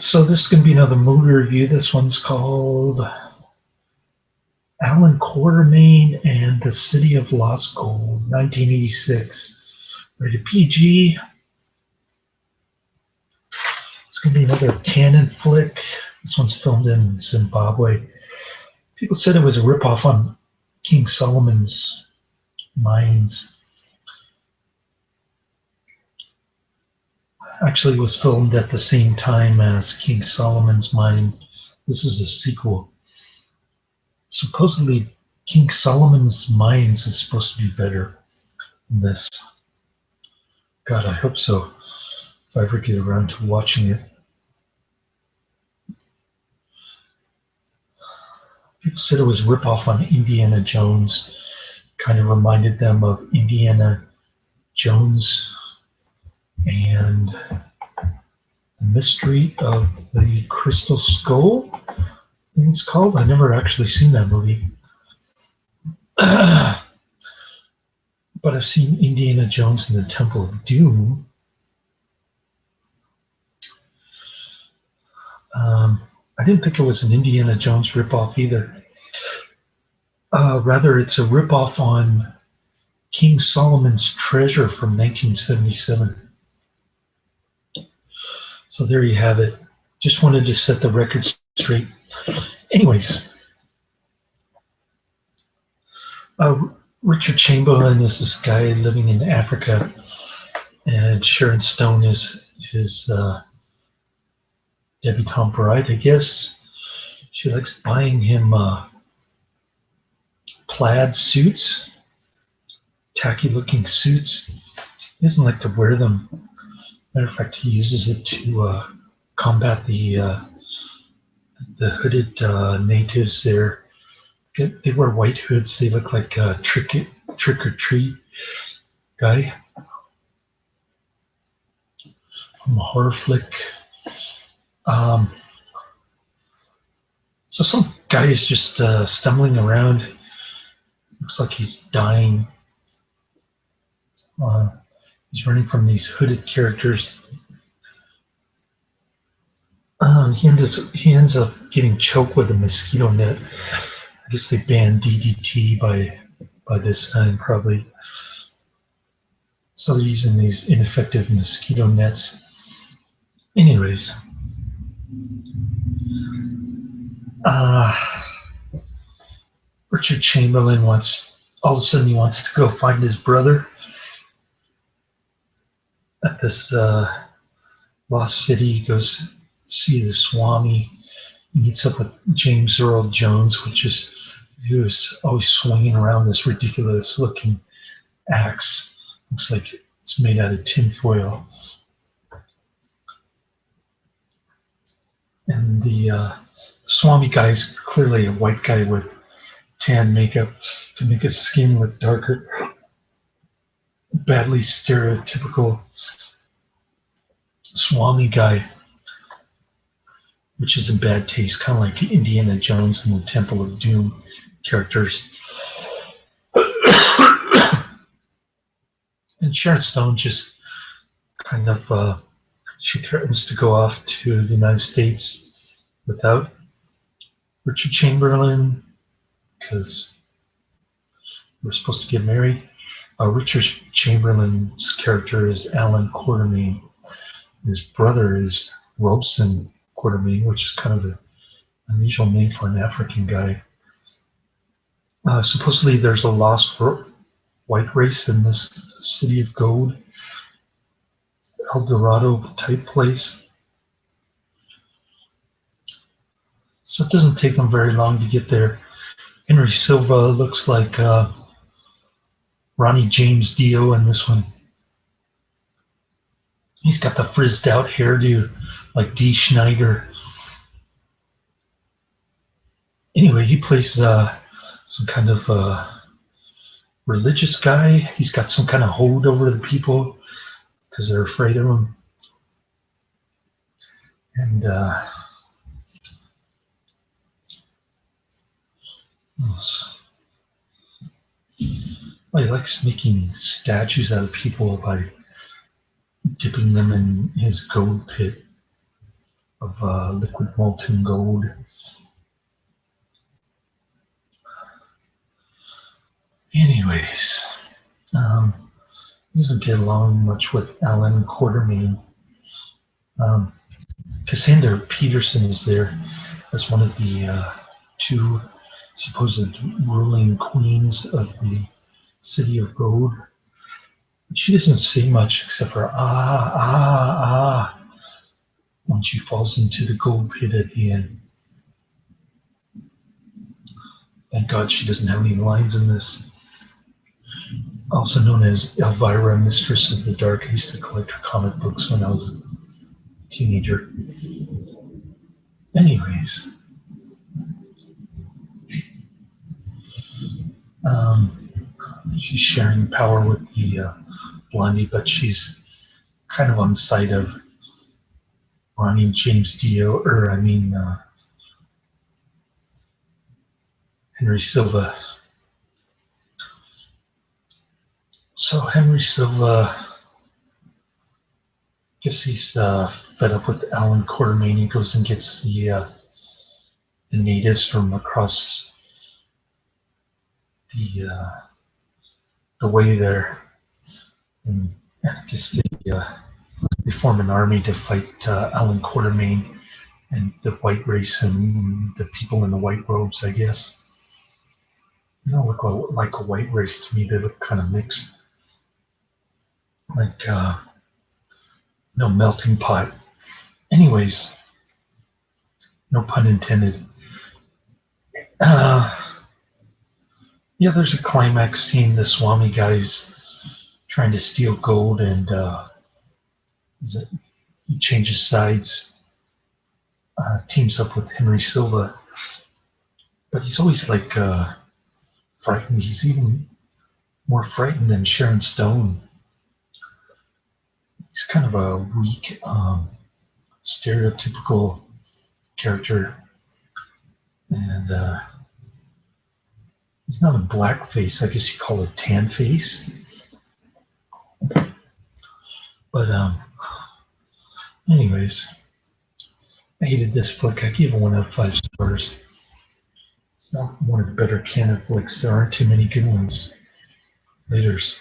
So this is going to be another movie review. This one's called Allan Quatermain and the City of Lost Gold, 1986. Rated PG. It's going to be another canon flick. This one's filmed in Zimbabwe. People said it was a ripoff on King Solomon's Mines. Actually, it was filmed at the same time as King Solomon's Mine. This is a sequel. Supposedly, King Solomon's Mines is supposed to be better than this. God, I hope so, if I ever get around to watching it. People said it was a ripoff on Indiana Jones. Kind of reminded them of Indiana Jones and the Mystery of the Crystal Skull, I think it's called. I never actually seen that movie. But I've seen Indiana Jones and the Temple of Doom. I didn't think it was an Indiana Jones ripoff either. Rather, it's a ripoff on King Solomon's Treasure from 1977. So there you have it. Just wanted to set the record straight. Anyways, Richard Chamberlain is this guy living in Africa, and Sharon Stone is his debutante bride, I guess. She likes buying him plaid suits, tacky-looking suits. He doesn't like to wear them. Matter of fact, he uses it to combat the hooded natives there. They wear white hoods. They look like a trick or treat guy from a horror flick. So some guy is just stumbling around. Looks like he's dying. He's running from these hooded characters. He ends up getting choked with a mosquito net. I guess they banned DDT by this time, probably. So they're using these ineffective mosquito nets. Anyways. Richard Chamberlain all of a sudden he wants to go find his brother at this lost city. He goes see the Swami. He meets up with James Earl Jones, he was always swinging around this ridiculous looking axe. Looks like it's made out of tinfoil. And the Swami guy is clearly a white guy with tan makeup to make his skin look darker. Badly stereotypical Swami guy, which is in bad taste, kind of like Indiana Jones and the Temple of Doom characters. And Sharon Stone just kind of, she threatens to go off to the United States without Richard Chamberlain because we're supposed to get married. Richard Chamberlain's character is Allan Quatermain. His brother is Robson Quatermain, which is kind of an unusual name for an African guy. Supposedly there's a lost white race in this city of gold, El Dorado type place. So it doesn't take them very long to get there. Henry Silva looks like Ronnie James Dio in this one. He's got the frizzed out hairdo like Dee Schneider. Anyway, he plays some kind of religious guy. He's got some kind of hold over the people because they're afraid of him. And well, he likes making statues out of people by dipping them in his gold pit. of liquid molten gold. Anyways, he doesn't get along much with Allan Quatermain. Cassandra Peterson is there as one of the two supposed ruling queens of the city of gold. She doesn't say much except for when she falls into the gold pit at the end. Thank God she doesn't have any lines in this. Also known as Elvira, Mistress of the Dark. I used to collect her comic books when I was a teenager. Anyways, she's sharing power with the Blondie, but she's kind of on the side of James Dio, Henry Silva. So Henry Silva, I guess he's fed up with Allan Quatermain. He goes and gets the natives from across the way there, and I guess they form an army to fight Allan Quatermain and the white race and the people in the white robes, I guess. They don't look like a white race to me. They look kind of mixed. Like no melting pot. Anyways, no pun intended. Yeah, there's a climax scene. The Swami guy's trying to steal gold, and he changes sides, teams up with Henry Silva, but he's always like frightened. He's even more frightened than Sharon Stone. He's kind of a weak, stereotypical character, and he's not a black face. I guess you call it tan face. But anyways, I hated this flick. I gave it 1 out of 5 stars. It's not one of the better canon flicks. There aren't too many good ones. Laters.